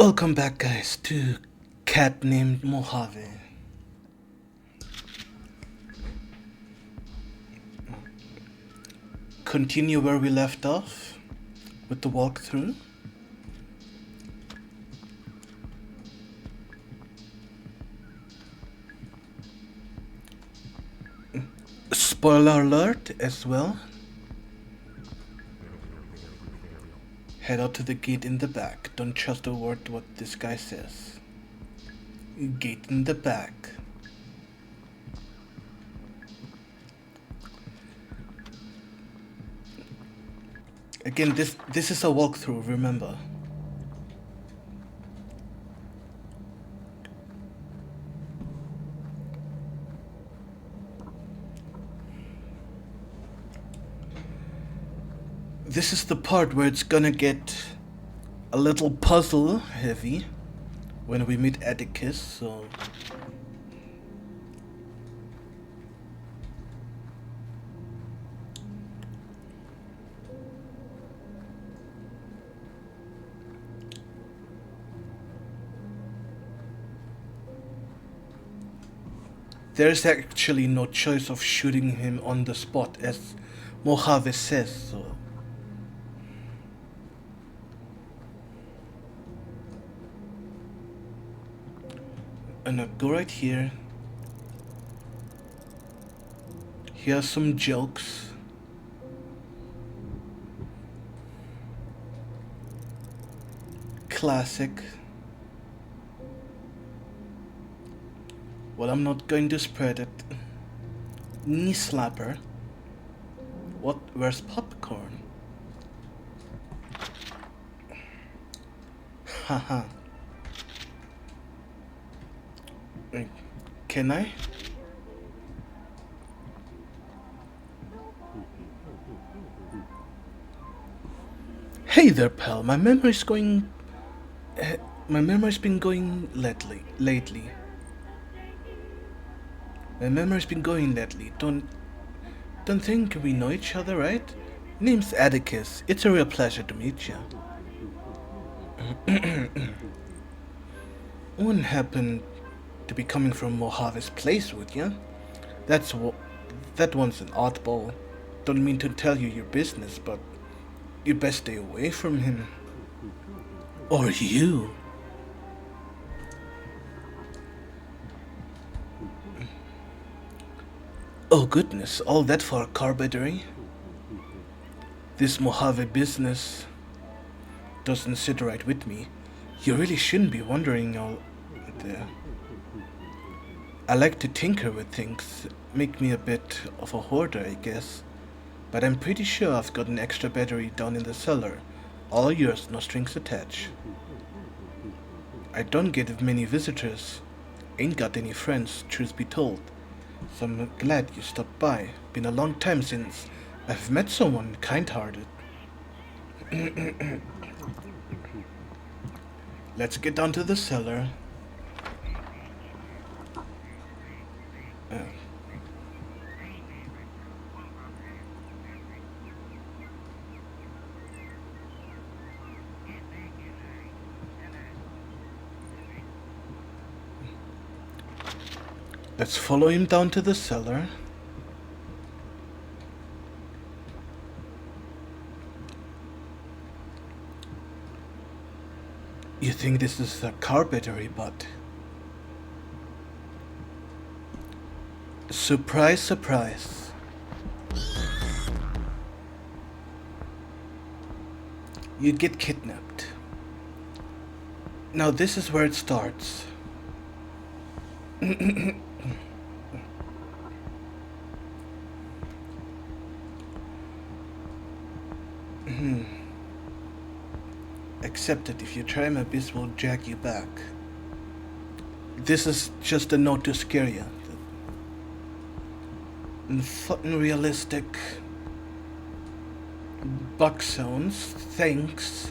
Welcome back, guys, to Cat Named Mojave. Continue where we left off with the walkthrough. Spoiler alert as well. Head out to the gate in the back. Don't trust a word what this guy says. Gate in the back. Again, this is a walkthrough, remember. This is the part where it's gonna get a little puzzle heavy when we meet Atticus, so there's actually no choice of shooting him on the spot, as Mojave says, so and I'll go right here. Here are some jokes. Classic. Well, I'm not going to spread it. Knee slapper. What? Where's popcorn? Haha. Can I? Hey there, pal. My memory's going. My memory's been going lately. My memory's been going lately. Don't think we know each other, right? Name's Atticus. It's a real pleasure to meet you. Wouldn't happen to be coming from Mojave's place, would you? That one's an oddball. Don't mean to tell you your business, but you best stay away from him. Or you. Oh goodness, all that for a car battery? This Mojave business doesn't sit right with me. You really shouldn't be wondering all there. I like to tinker with things, make me a bit of a hoarder, I guess. But I'm pretty sure I've got an extra battery down in the cellar. All yours, no strings attached. I don't get many visitors. Ain't got any friends, truth be told. So I'm glad you stopped by. Been a long time since I've met someone kind-hearted. Let's get down to the cellar. Let's follow him down to the cellar. You think this is a car battery, but surprise, surprise. You get kidnapped. Now this is where it starts. Except that if you try my best, will drag you back. This is just a note to scare you. Fucking realistic buck sounds. Thanks.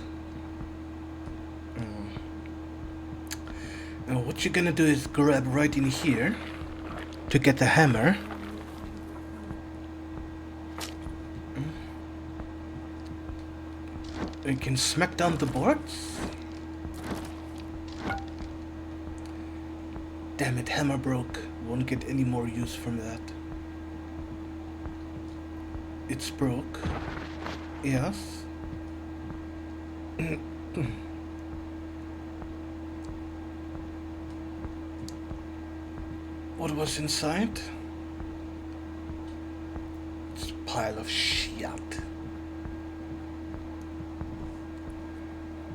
Now what you're gonna do is grab right in here to get the hammer. You can smack down the boards. Damn it, hammer broke. Won't get any more use from that. It's broke. Yes. What was inside? It's a pile of shit.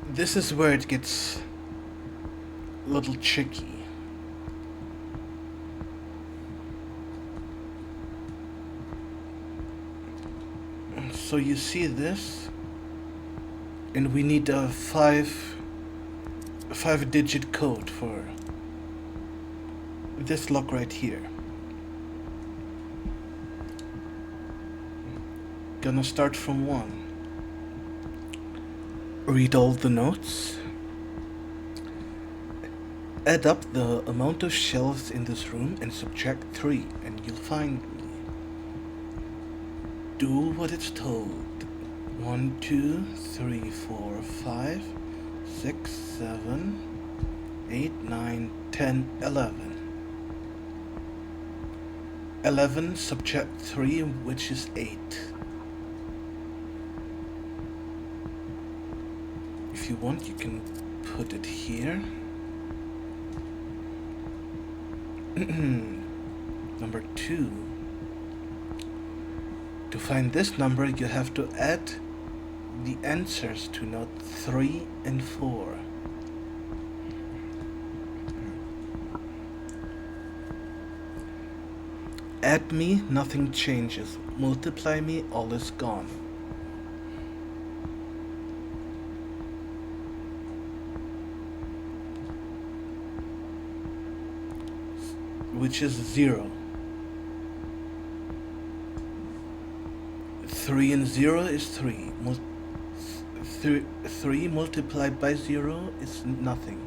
This is where it gets a little tricky. So you see this, and we need a five-digit code for this lock right here. Gonna start from 1. Read all the notes. Add up the amount of shelves in this room and subtract 3, and you'll find me. Do what it's told. 1, 2, 3, 4, 5, 6, 7, 8, 9, 10, 11. 11 subtract 3, which is 8. If you want, you can put it here. Number 2. To find this number, you have to add the answers to note 3 and 4. Add me, nothing changes. Multiply me, all is gone. Which is 0. 3 and 0 is 3. 3 multiplied by 0 is nothing.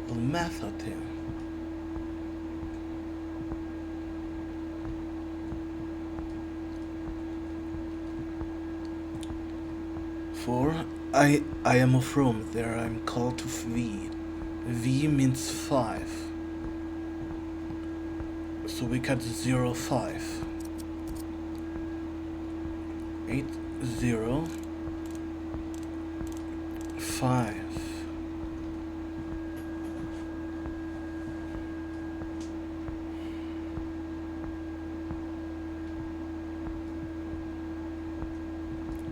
Little math out there. 4. I am of Rome, there I am called to V. V means 5. So we cut 0, 5. 8, 0, 5.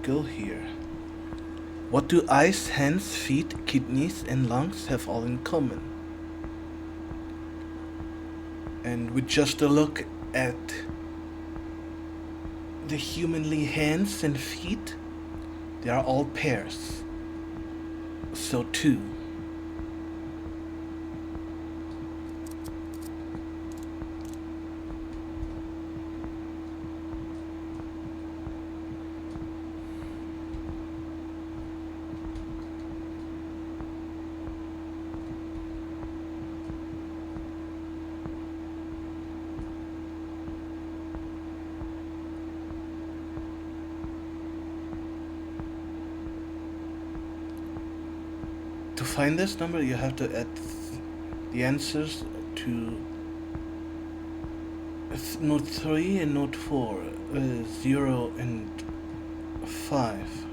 Go here. What do eyes, hands, feet, kidneys, and lungs have all in common? And with just a look at the humanly hands and feet, they are all pairs. So 2. To find this number, you have to add the answers to note 3 and note 4, 0 and 5.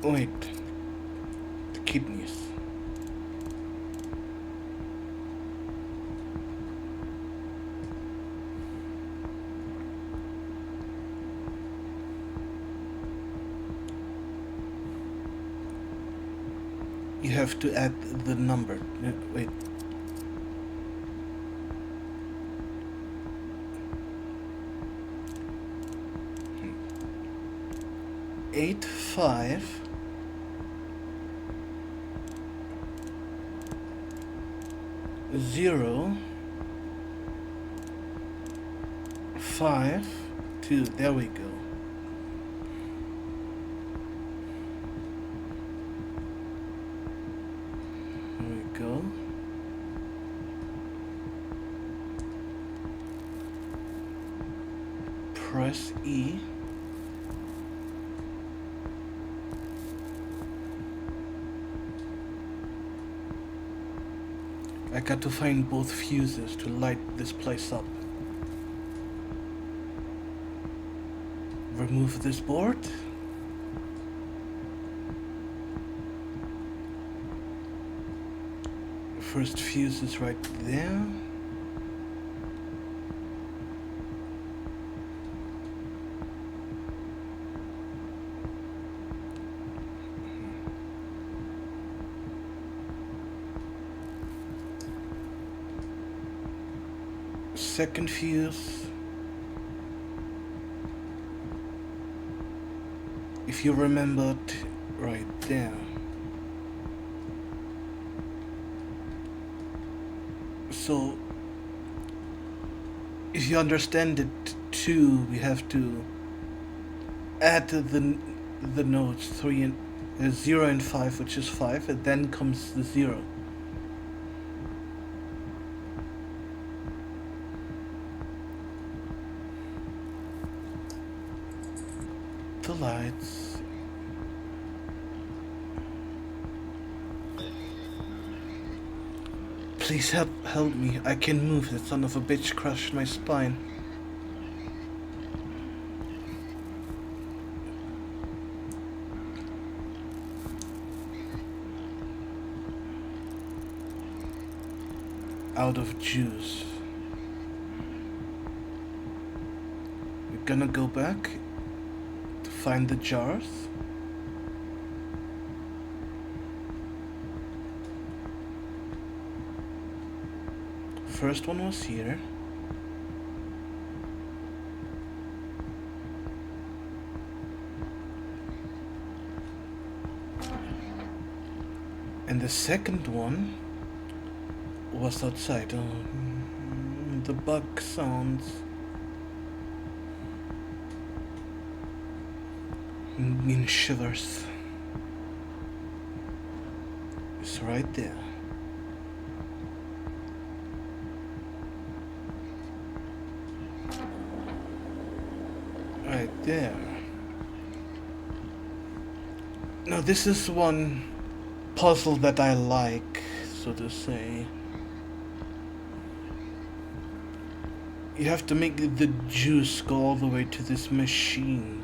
Wait, the kidneys. You have to add the number. Wait. Eight, 5. 0, 5, 2, there we go. There we go. Press E. I got to find both fuses to light this place up. Remove this board. First fuse is right there. Second fuse. If you remembered, right there. So, if you understand it too, we have to add the nodes 0 and 5, which is 5, and then comes the 0. The lights. Please help me. I can move. That son of a bitch crushed my spine. Out of juice. We're gonna go back to find the jars. First one was here. And the second one was outside. Oh, the bug sounds. In shivers. It's right there. Right there. Now this is one puzzle that I like, so to say. You have to make the juice go all the way to this machine.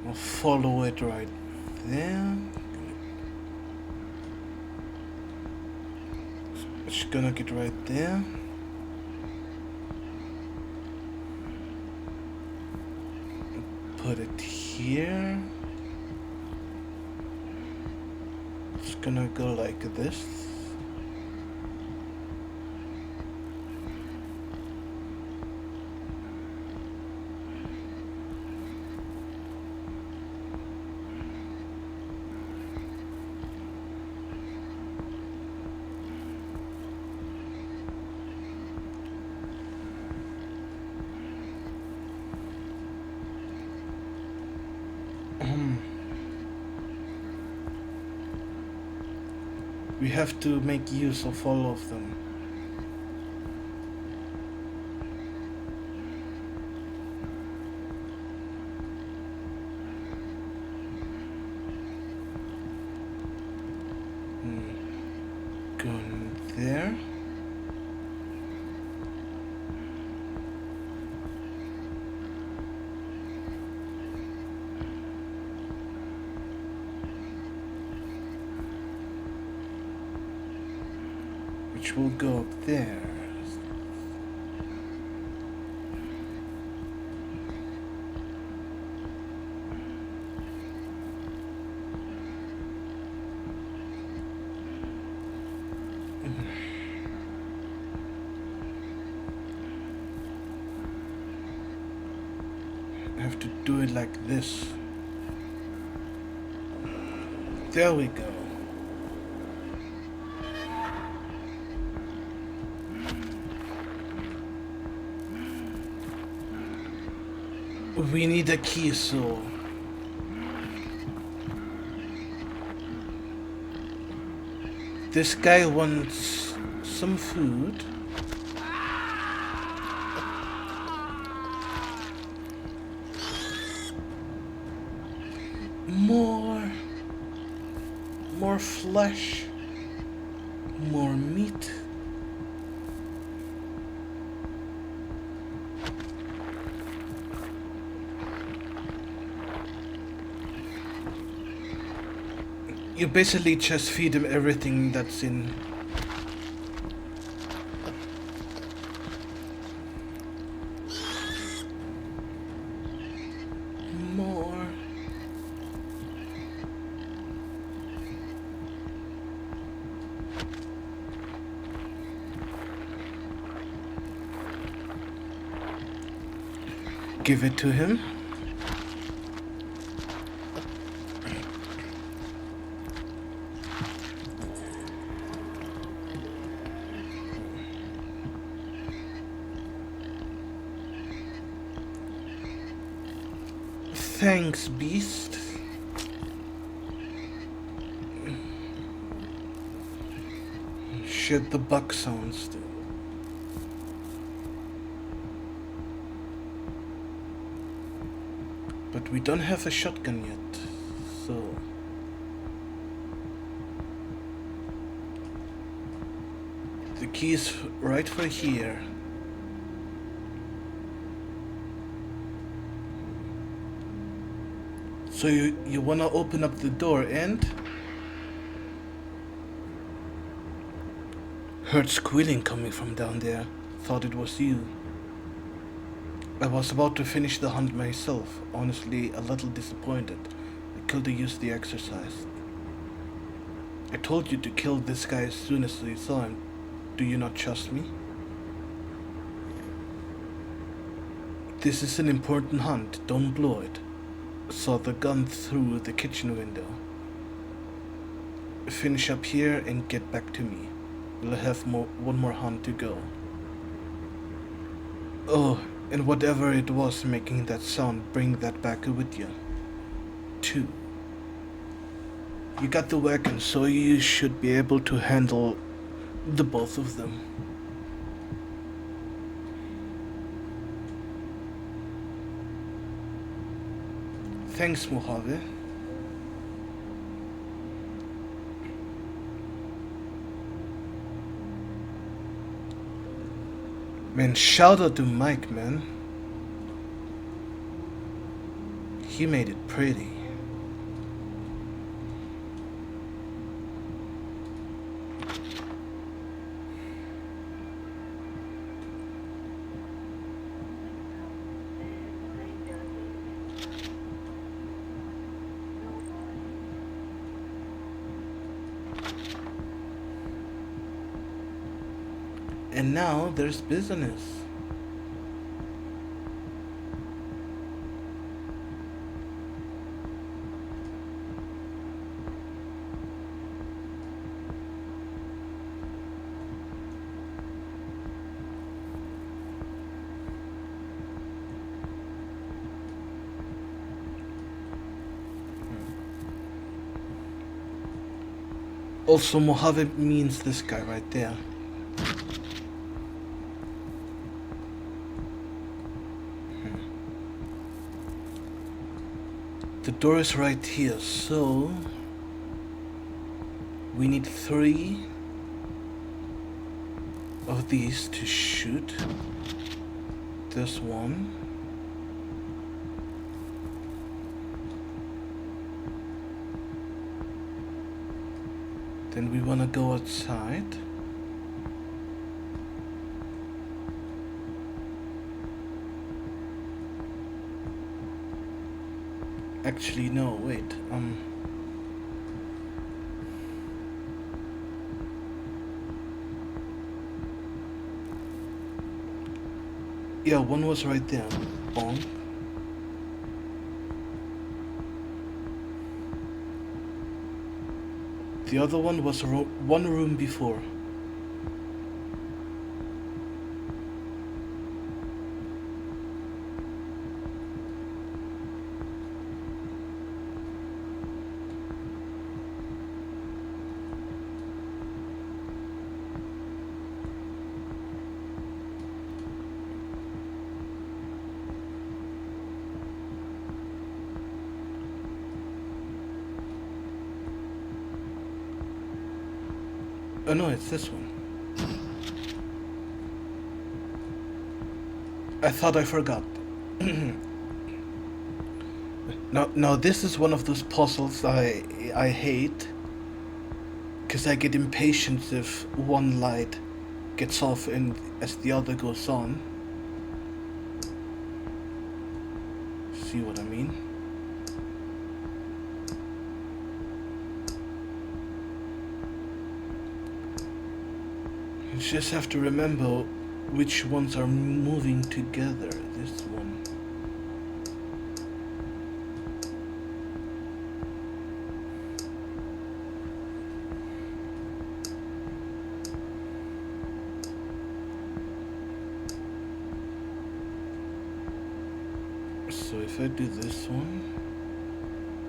I'll follow it right there. It's gonna get right there. Put it here. It's gonna go like this. We have to make use of all of them. Go in there. Which will go up there. I have to do it like this. There we go. We need a key, so... This guy wants some food. More flesh. More meat. You basically just feed him everything that's in. More. Give it to him. Thanks, beast. Shit, the buck sounds too. But we don't have a shotgun yet, so... The key is right for here. So you wanna open up the door and... Heard squealing coming from down there. Thought it was you. I was about to finish the hunt myself, honestly a little disappointed. I could have used the exercise. I told you to kill this guy as soon as you saw him. Do you not trust me? This is an important hunt, don't blow it. Saw the gun through the kitchen window. Finish up here and get back to me. We'll have one more hunt to go. Oh, and whatever it was making that sound, bring that back with you. 2. You got the wagon, so you should be able to handle the both of them. Thanks, Mojave. Man, shout out to Mike, man. He made it pretty. And now there's business. Also, Mojave means this guy right there. The door is right here, so we need 3 of these to shoot. This one. Then we wanna go outside. Actually, no, wait, yeah, one was right there. Bonk. The other one was one room before. Oh no, it's this one. I thought I forgot. Now this is one of those puzzles I hate, because I get impatient if one light gets off and as the other goes on. See what I mean? You just have to remember which ones are moving together. This one. So if I do this one,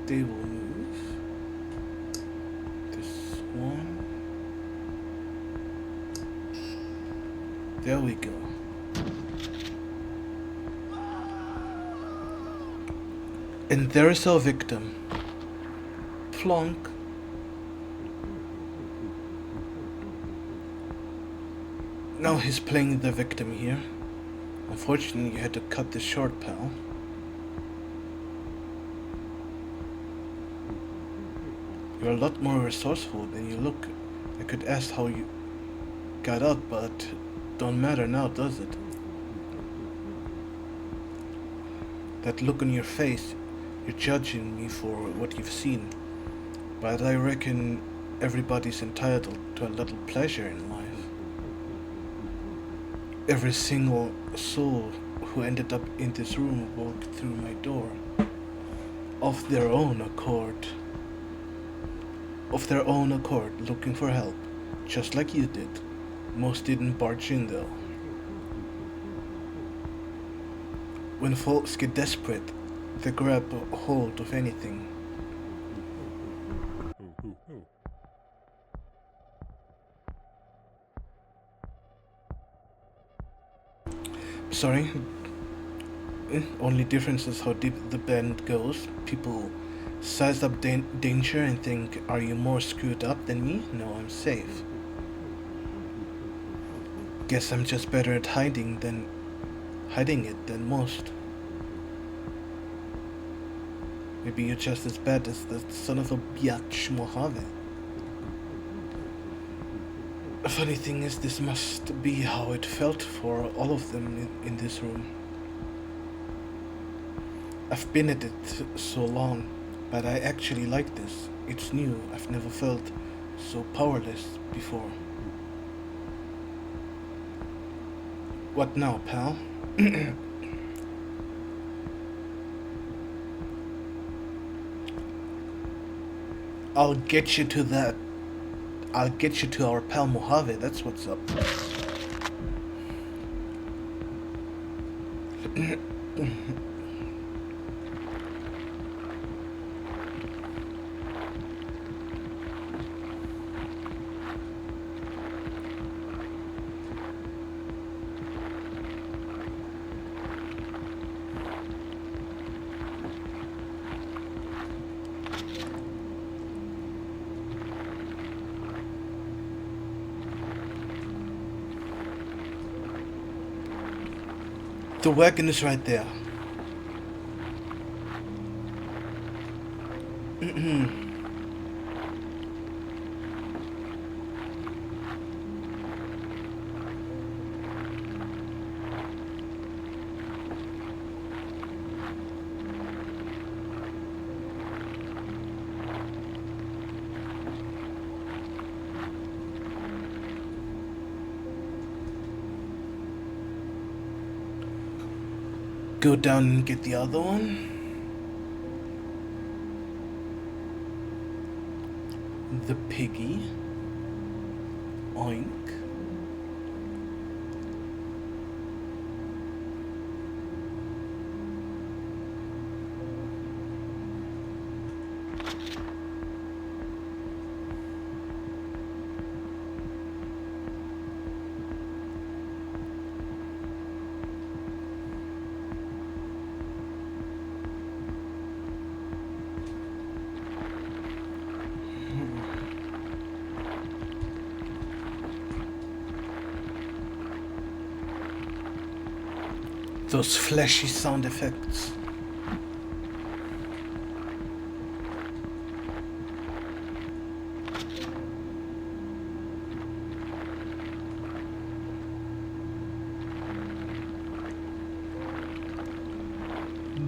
they will move. This one. There we go. And there's our victim. Plonk. Now he's playing the victim here. Unfortunately, you had to cut this short, pal. You're a lot more resourceful than you look. I could ask how you got out, but don't matter now, does it? That look on your face, you're judging me for what you've seen. But I reckon everybody's entitled to a little pleasure in life. Every single soul who ended up in this room walked through my door of their own accord. Of their own accord, looking for help, just like you did. Most didn't barge in though. When folks get desperate, they grab a hold of anything. Sorry. Only difference is how deep the bend goes. People size up danger and think, are you more screwed up than me? No, I'm safe. Guess I'm just better at hiding it than most. Maybe you're just as bad as the son of a biatch Mojave. The funny thing is, this must be how it felt for all of them in this room. I've been at it so long, but I actually like this. It's new. I've never felt so powerless before. What now, pal? I'll get you to that. I'll get you to our pal Mojave, that's what's up. The wagon is right there. Go down and get the other one. The piggy. Oink. Those flashy sound effects.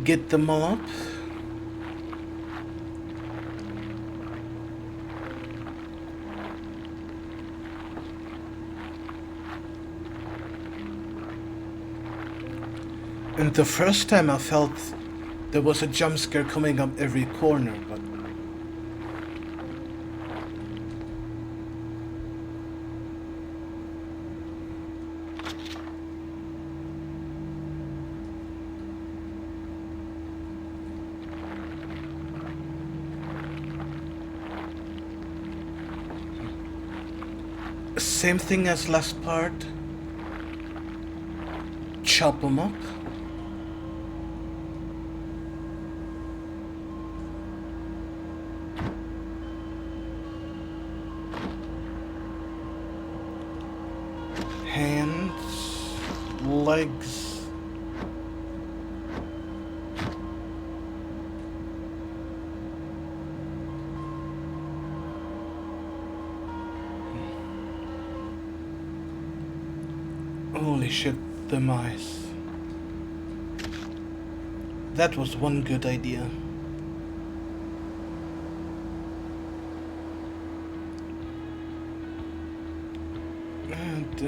Get them all up. And the first time I felt there was a jump scare coming up every corner, but same thing as last part. Chop them up. Hands, legs. Holy shit, them eyes. That was one good idea. Da,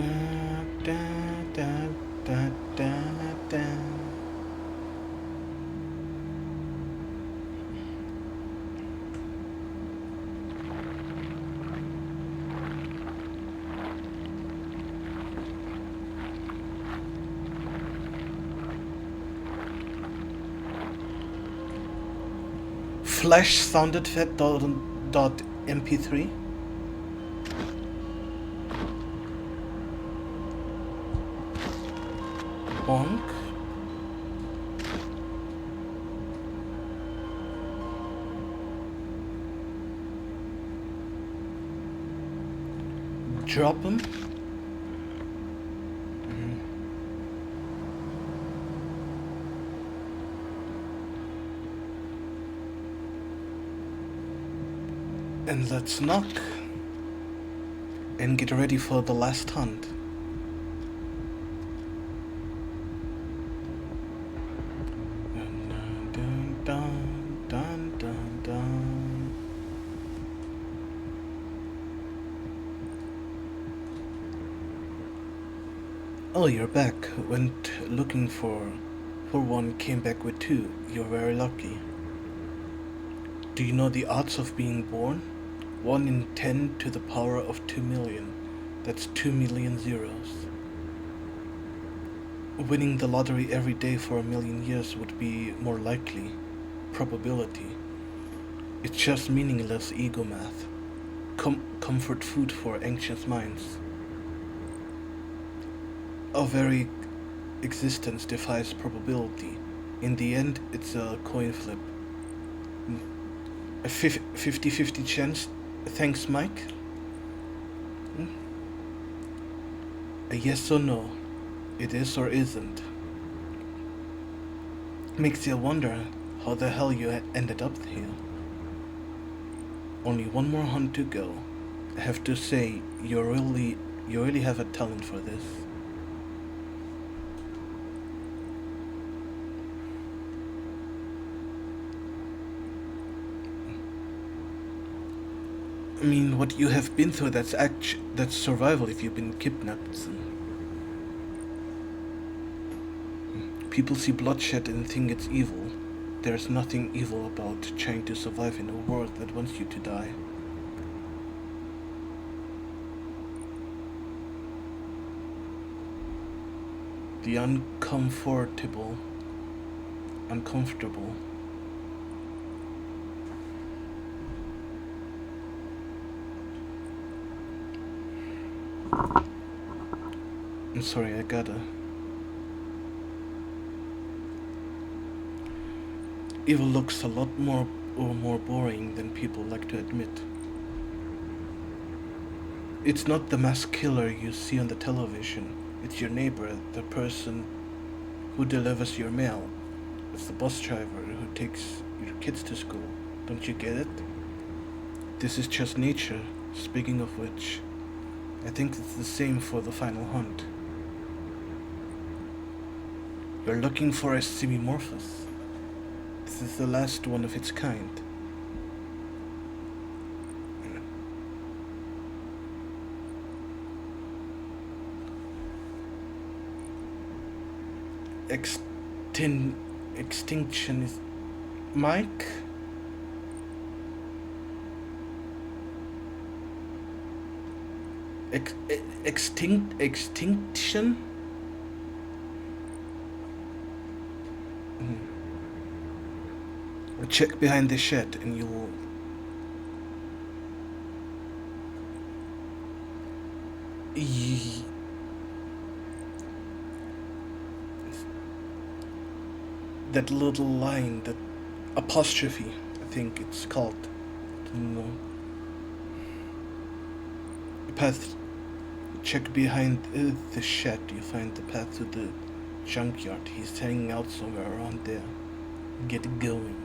da, da, da, da, da. Flash sound effect dot mp3. Bonk. Drop him. And let's knock and get ready for the last hunt. Dun, dun, dun, dun, dun. Oh, you're back. Went looking for one, came back with two. You're very lucky. Do you know the odds of being born? 1 in 10 to the power of 2 million. That's 2 million zeros. Winning the lottery every day for 1,000,000 years would be more likely. Probability. It's just meaningless ego math. Comfort food for anxious minds. Our very existence defies probability. In the end, it's a coin flip. A 50-50 chance. Thanks, Mike. A yes or no. It is or isn't. Makes you wonder how the hell you ended up here. Only one more hunt to go. I have to say, you really have a talent for this. I mean, what you have been through, that's survival if you've been kidnapped. People see bloodshed and think it's evil. There's nothing evil about trying to survive in a world that wants you to die. The uncomfortable. I'm sorry, I gotta. Evil looks a lot more boring than people like to admit. It's not the mass killer you see on the television. It's your neighbor, the person who delivers your mail. It's the bus driver who takes your kids to school. Don't you get it? This is just nature. Speaking of which, I think it's the same for the final hunt. You're looking for a semimorphous. This is the last one of its kind. Extinction is... Mike? Extinction? Check behind the shed and you'll... That little line, that apostrophe, I think it's called. No. Path. Check behind the shed. You find the path to the junkyard. He's hanging out somewhere around there. Get going.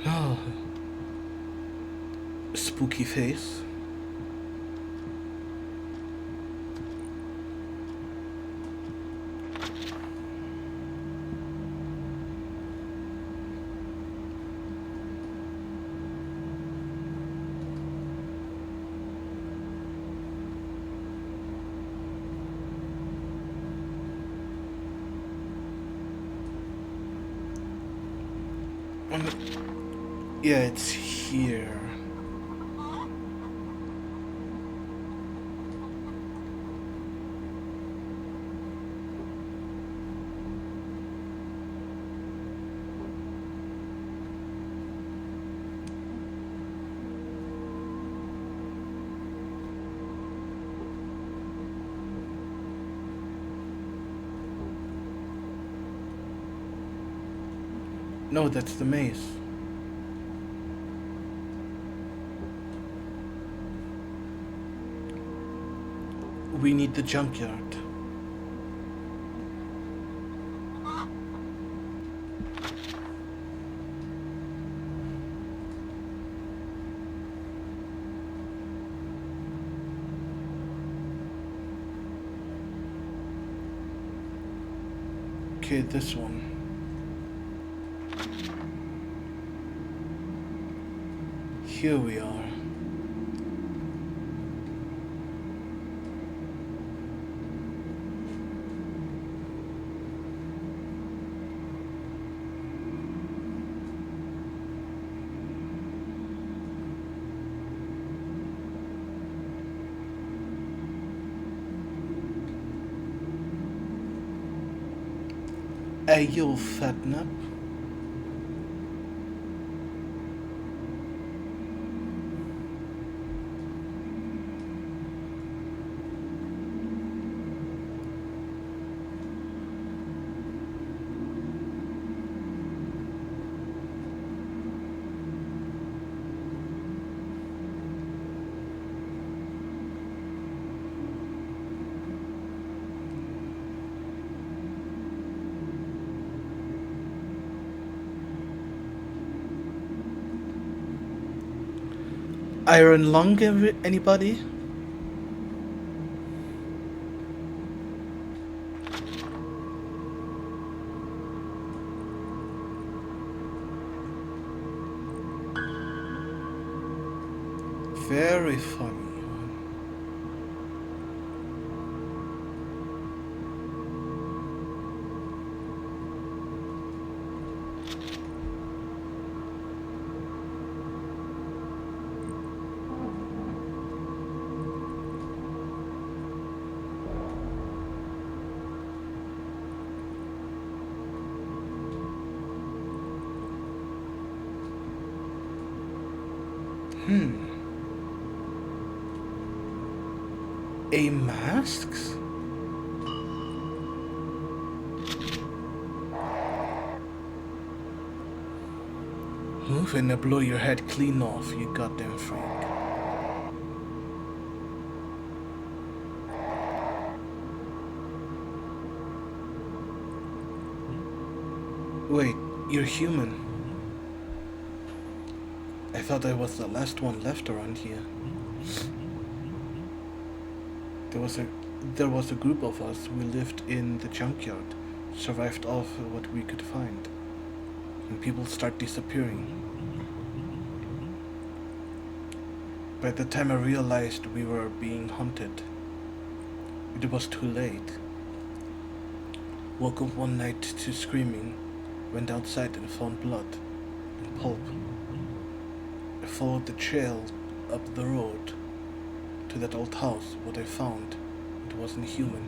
Oh. Spooky face. Yeah, it's here. No, that's the maze. We need the junkyard. Okay, this one. Here we are. Hey, you fat nut. Iron lung, anybody? Very funny. A masks? Move and I blow your head clean off, you goddamn freak. Wait, you're human. I thought I was the last one left around here. There was a group of us. We lived in the junkyard, survived off what we could find, and people start disappearing. By the time I realized we were being hunted, it was too late. Woke up one night to screaming, went outside and found blood and pulp. I followed the trail up the road to that old house. What I found, it wasn't human.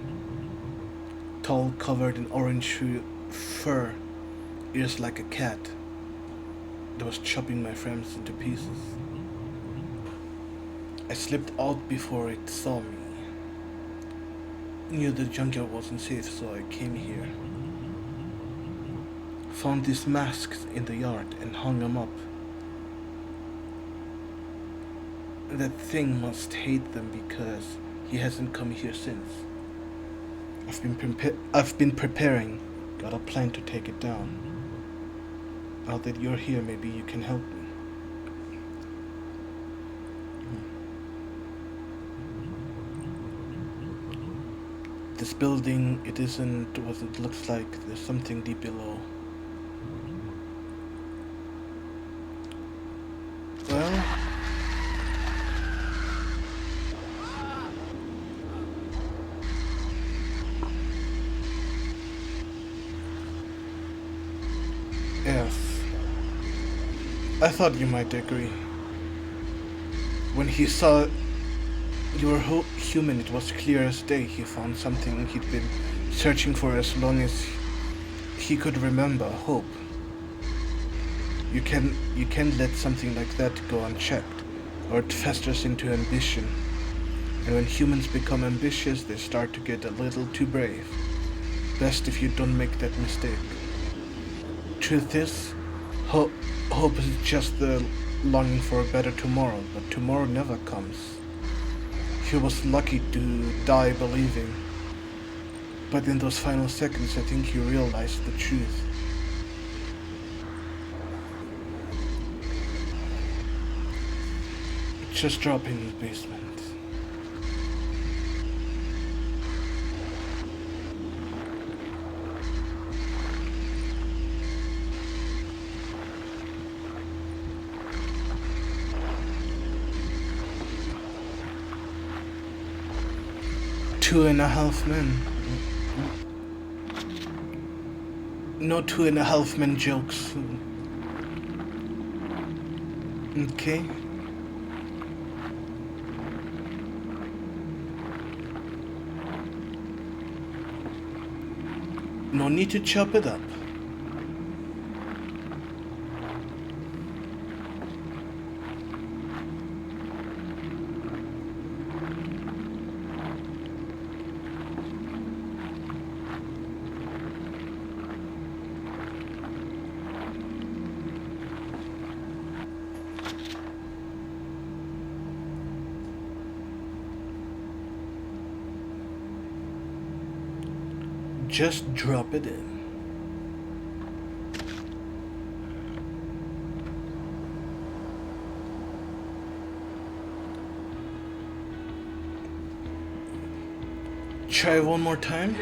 Tall, covered in orange fur, ears like a cat. It was chopping my friends into pieces. I slipped out before it saw me. Knew the junkyard wasn't safe, so I came here. Found these masks in the yard and hung them up. That thing must hate them because he hasn't come here since. I've been preparing. Got a plan to take it down. Now that you're here, maybe you can help me. This building, it isn't what it looks like. There's something deep below. Well, yes. I thought you might agree. When he saw you were human, it was clear as day. He found something he'd been searching for as long as he could remember: hope. You can't let something like that go unchecked, or it festers into ambition. And when humans become ambitious, they start to get a little too brave. Best if you don't make that mistake. Truth is, hope is just the longing for a better tomorrow, but tomorrow never comes. He was lucky to die believing, but in those final seconds I think he realized the truth. Just drop in the basement. Two and a half men. No 2.5 men jokes. Okay. No need to chop it up. Just drop it in. Try one more time.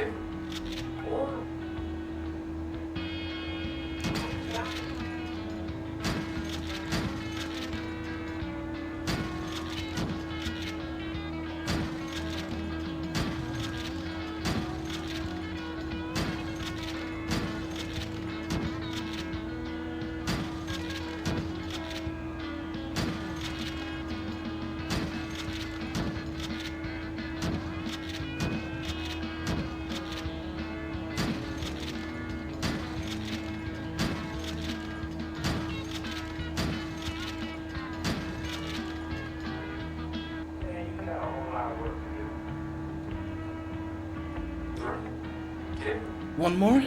One more?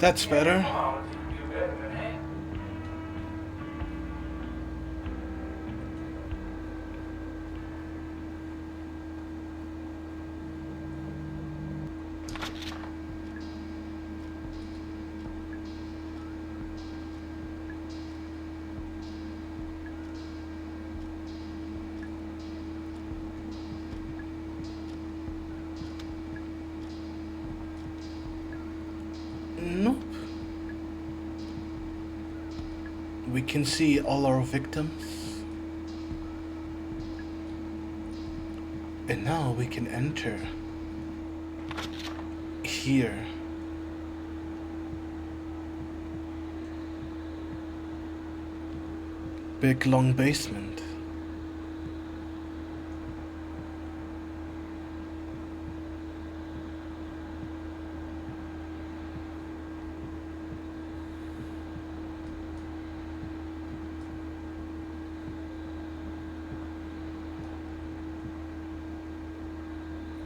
That's better. Nope. We can see all our victims. And now we can enter here. Big long basement.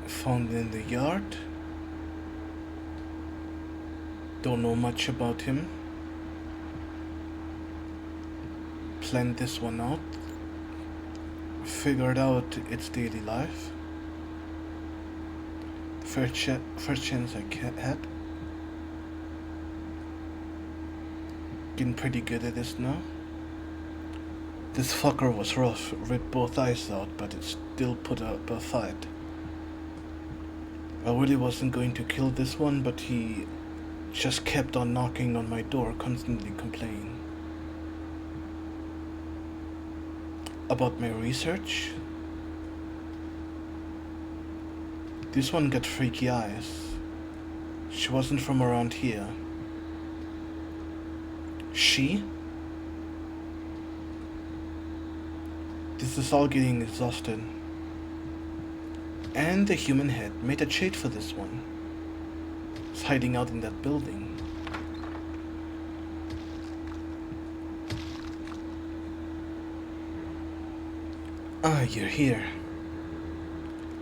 Found in the yard. Don't know much about him. Planned this one out. Figured out its daily life. First chance I had. Getting pretty good at this now. This fucker was rough, ripped both eyes out, but it still put up a fight. I really wasn't going to kill this one, but he just kept on knocking on my door, constantly complaining. About my research? This one got freaky eyes. She wasn't from around here. She? This is all getting exhausted. And the human head made a shade for this one. It's hiding out in that building. Ah, you're here.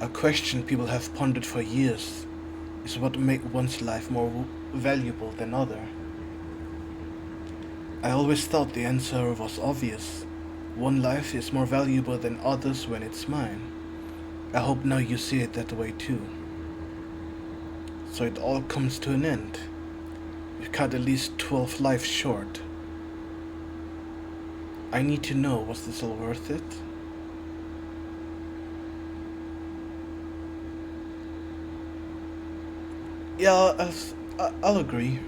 A question people have pondered for years is what makes one's life more valuable than other. I always thought the answer was obvious. One life is more valuable than others when it's mine. I hope now you see it that way too. So it all comes to an end. We've cut at least 12 lives short. I need to know, was this all worth it? Yeah, I'll agree.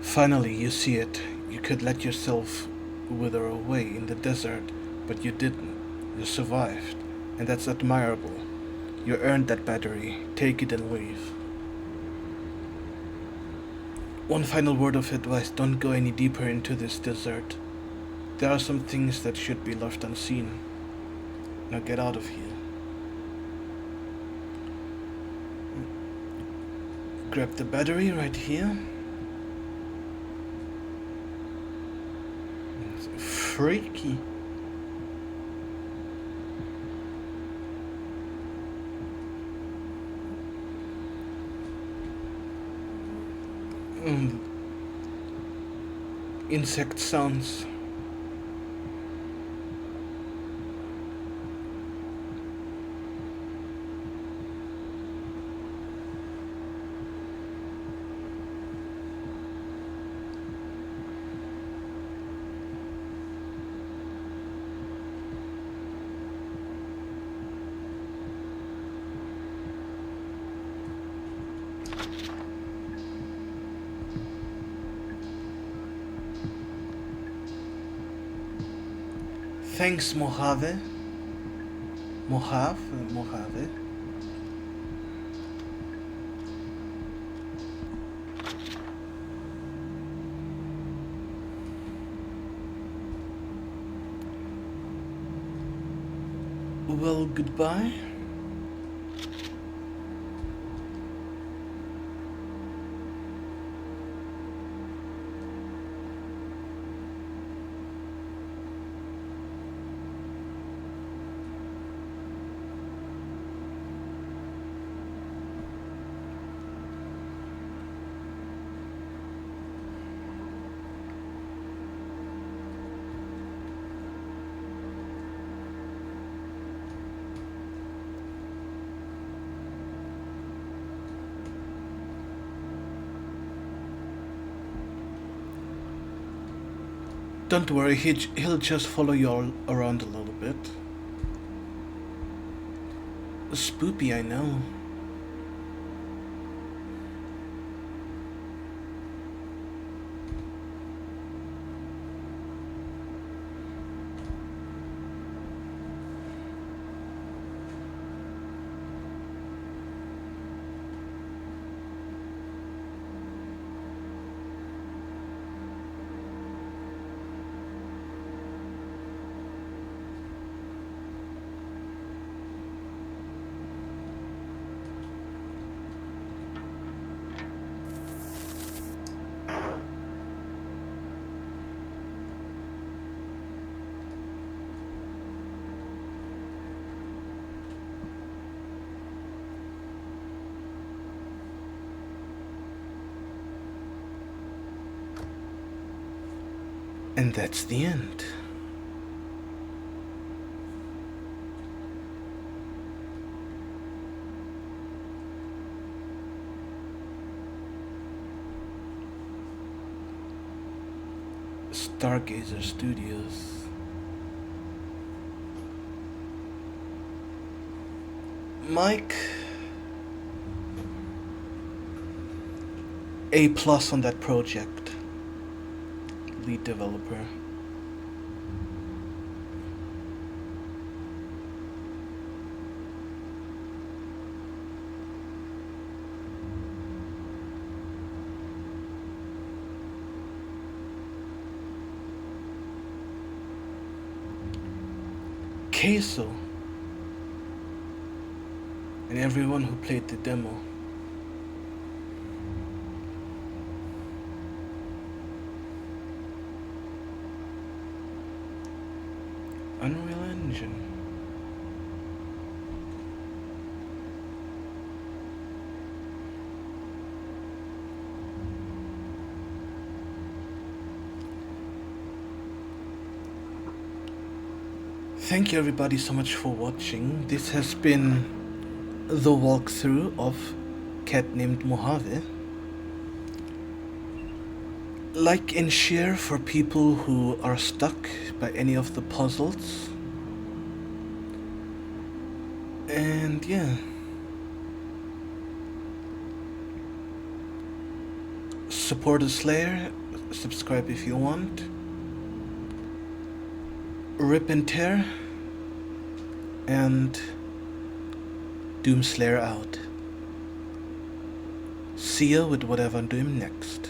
Finally, you see it. You could let yourself wither away in the desert, but you didn't. You survived, and that's admirable. You earned that battery. Take it and leave. One final word of advice, don't go any deeper into this desert. There are some things that should be left unseen. Now get out of here. Grab the battery right here. It's freaky. Insect sounds. Thanks, Mojave. Mojave. Well, goodbye. Don't worry, he'll just follow you all around a little bit. Spoopy, I know. And that's the end. Stargazer Studios. Mike, A+ on that project. Lead developer. Queso and everyone who played the demo. Unreal Engine. Thank you everybody so much for watching. This has been the walkthrough of Cat Named Mojave. Like and share for people who are stuck by any of the puzzles. And yeah. Support the Slayer. Subscribe if you want. Rip and tear. And Doomslayer out. See ya with whatever I'm doing next.